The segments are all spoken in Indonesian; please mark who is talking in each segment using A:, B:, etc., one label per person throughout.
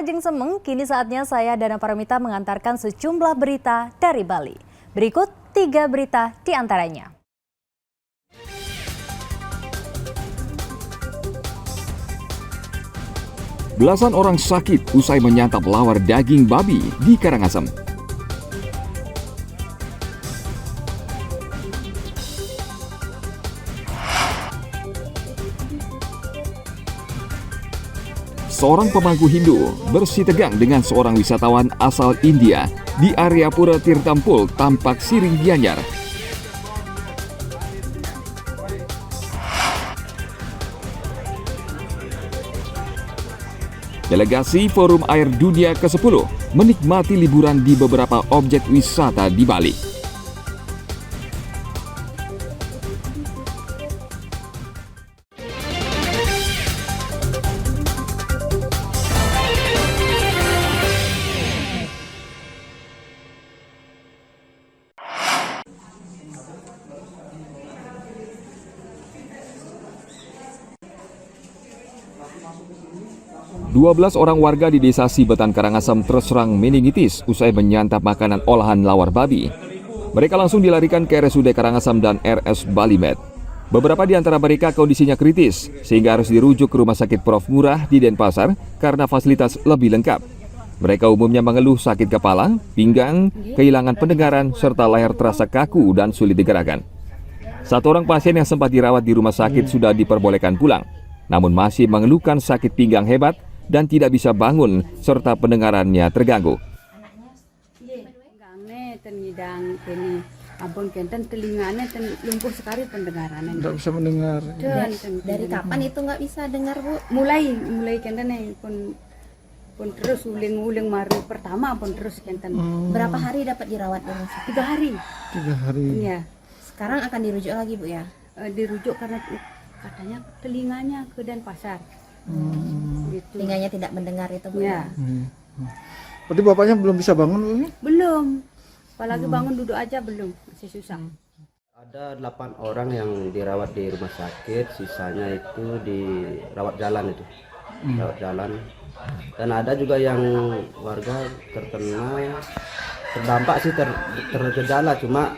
A: Jeng Semeng, kini saatnya saya Dana Paramita mengantarkan sejumlah berita dari Bali. Berikut 3 berita di antaranya.
B: Belasan orang sakit usai menyantap lawar daging babi di Karangasem. Seorang pemangku Hindu bersih tegang dengan seorang wisatawan asal India di area Pura Tirtampul tampak siring gianyar. Delegasi Forum Air Dunia ke-10 menikmati liburan di beberapa objek wisata di Bali. Dua belas orang warga di desa Sibetan Karangasem terserang meningitis usai menyantap makanan olahan lawar babi. Mereka langsung dilarikan ke RSUD Karangasem dan RS Balimed. Beberapa di antara mereka kondisinya kritis sehingga harus dirujuk ke Rumah Sakit Prof Murah di Denpasar karena fasilitas lebih lengkap. Mereka umumnya mengeluh sakit kepala, pinggang, kehilangan pendengaran, serta leher terasa kaku dan sulit digerakkan. Satu orang pasien yang sempat dirawat di rumah sakit sudah diperbolehkan pulang, namun masih mengeluhkan sakit pinggang hebat dan tidak bisa bangun serta pendengarannya terganggu.
C: Abon kenten telinganya lumpuh sekali pendengarannya.
D: Tidak bisa mendengar.
E: Dari kapan itu nggak bisa dengar, Bu?
C: Mulai kenten pun terus uling maru pertama pun terus kenten.
E: Berapa hari dapat dirawat di rumah sakit?
C: 3 hari.
D: 3 hari.
C: Iya.
E: Sekarang akan dirujuk lagi, Bu ya?
C: Dirujuk karena katanya telinganya ke Denpasar. Gitu.
E: Telinganya tidak mendengar itu, Bu.
C: Ya.
D: Berarti bapaknya belum bisa bangun, Bu?
C: Belum. Apalagi bangun duduk aja belum, masih susah.
F: Ada 8 orang yang dirawat di rumah sakit, sisanya itu dirawat jalan itu. Rawat jalan. Dan ada juga yang warga terdampak sih tergejala, cuma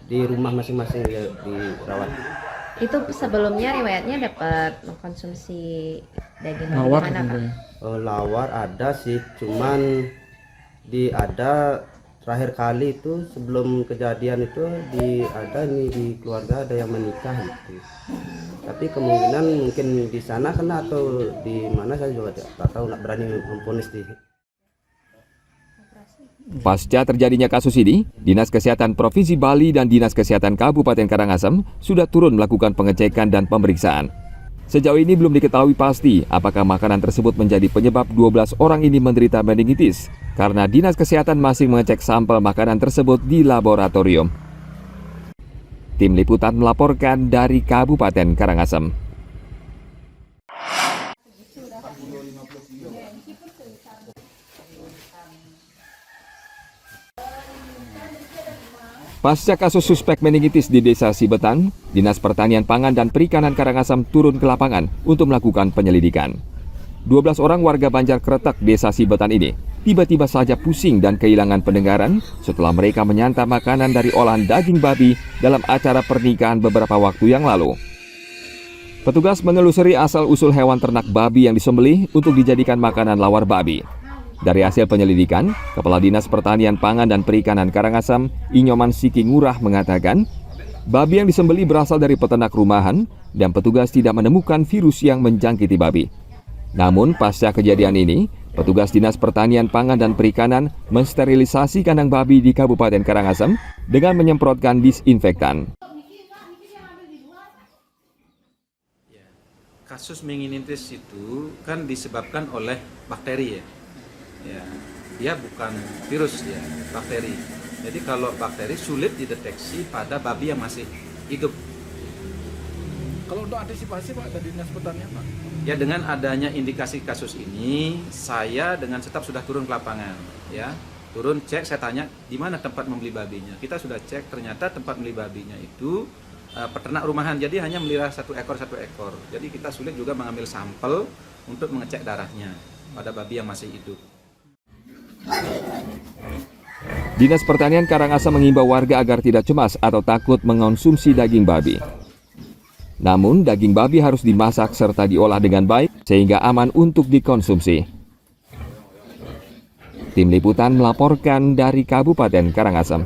F: di rumah masing-masing dirawat.
E: Itu sebelumnya riwayatnya dapat mengkonsumsi daging babi
D: Lawar
E: mana, Pak?
F: Lawar ada sih, cuman ada terakhir kali itu sebelum kejadian itu di keluarga ada yang menikah gitu. Tapi kemungkinan mungkin di sana kena atau di mana saya juga tidak tahu, nggak berani memvonis di.
B: Pasca terjadinya kasus ini, Dinas Kesehatan Provinsi Bali dan Dinas Kesehatan Kabupaten Karangasem sudah turun melakukan pengecekan dan pemeriksaan. Sejauh ini belum diketahui pasti apakah makanan tersebut menjadi penyebab 12 orang ini menderita meningitis, karena Dinas Kesehatan masih mengecek sampel makanan tersebut di laboratorium. Tim Liputan melaporkan dari Kabupaten Karangasem. Pasca kasus suspek meningitis di Desa Sibetan, Dinas Pertanian Pangan dan Perikanan Karangasem turun ke lapangan untuk melakukan penyelidikan. 12 orang warga Banjar Kretek Desa Sibetan ini tiba-tiba saja pusing dan kehilangan pendengaran setelah mereka menyantap makanan dari olahan daging babi dalam acara pernikahan beberapa waktu yang lalu. Petugas menelusuri asal-usul hewan ternak babi yang disembelih untuk dijadikan makanan lawar babi. Dari hasil penyelidikan, Kepala Dinas Pertanian Pangan dan Perikanan Karangasem, Inyoman Siki Ngurah mengatakan, babi yang disembelih berasal dari peternak rumahan dan petugas tidak menemukan virus yang menjangkiti babi. Namun, pasca kejadian ini, petugas Dinas Pertanian Pangan dan Perikanan mensterilisasi kandang babi di Kabupaten Karangasem dengan menyemprotkan disinfektan.
G: Kasus meningitis itu kan disebabkan oleh bakteri ya, dia bukan virus ya, bakteri. Jadi kalau bakteri sulit dideteksi pada babi yang masih hidup.
D: Kalau untuk antisipasi, Pak, dari Dinas Pertanian, Pak?
G: Ya, dengan adanya indikasi kasus ini, saya dengan staf sudah turun ke lapangan ya. Turun cek, saya tanya di mana tempat membeli babinya. Kita sudah cek, ternyata tempat membeli babinya itu peternak rumahan, jadi hanya melihara satu ekor. Jadi kita sulit juga mengambil sampel untuk mengecek darahnya. pada babi yang masih hidup.
B: Dinas Pertanian Karangasem mengimbau warga agar tidak cemas atau takut mengonsumsi daging babi. Namun, daging babi harus dimasak serta diolah dengan baik sehingga aman untuk dikonsumsi. Tim Liputan melaporkan dari Kabupaten Karangasem.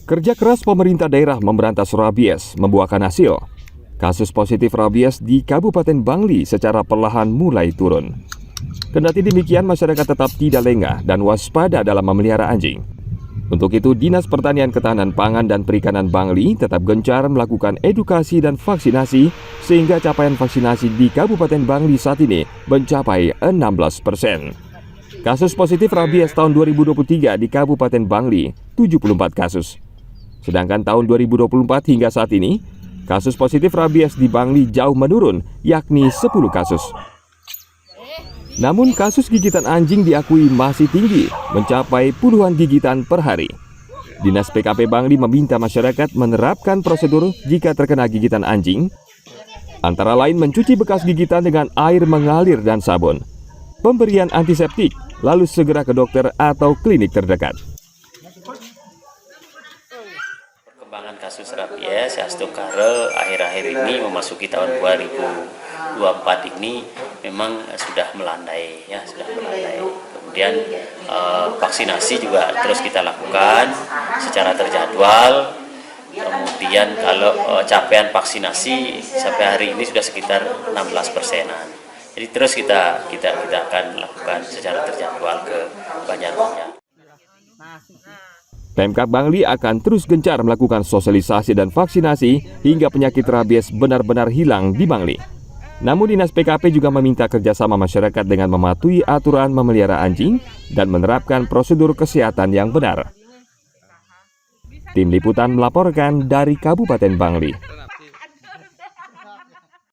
B: Kerja keras pemerintah daerah memberantas rabies membuahkan hasil. Kasus positif rabies di Kabupaten Bangli secara perlahan mulai turun. Kendati demikian, masyarakat tetap tidak lengah dan waspada dalam memelihara anjing. Untuk itu, Dinas Pertanian Ketahanan Pangan dan Perikanan Bangli tetap gencar melakukan edukasi dan vaksinasi sehingga capaian vaksinasi di Kabupaten Bangli saat ini mencapai 16%. Kasus positif rabies tahun 2023 di Kabupaten Bangli 74 kasus. Sedangkan tahun 2024 hingga saat ini, kasus positif rabies di Bangli jauh menurun, yakni 10 kasus. Namun kasus gigitan anjing diakui masih tinggi, mencapai puluhan gigitan per hari. Dinas PKP Bangli meminta masyarakat menerapkan prosedur jika terkena gigitan anjing, antara lain mencuci bekas gigitan dengan air mengalir dan sabun, pemberian antiseptik, lalu segera ke dokter atau klinik terdekat.
H: Perkembangan kasus rabies Astokare akhir-akhir ini memasuki tahun 2024 ini memang sudah melandai, ya sudah melandai. Kemudian vaksinasi juga terus kita lakukan secara terjadwal. Kemudian kalau capaian vaksinasi sampai hari ini sudah sekitar 16%-an. Jadi terus kita akan lakukan secara terjadwal ke banyak-banyak.
B: Pemkab Bangli akan terus gencar melakukan sosialisasi dan vaksinasi hingga penyakit rabies benar-benar hilang di Bangli. Namun Dinas PKP juga meminta kerjasama masyarakat dengan mematuhi aturan memelihara anjing dan menerapkan prosedur kesehatan yang benar. Tim Liputan melaporkan dari Kabupaten Bangli.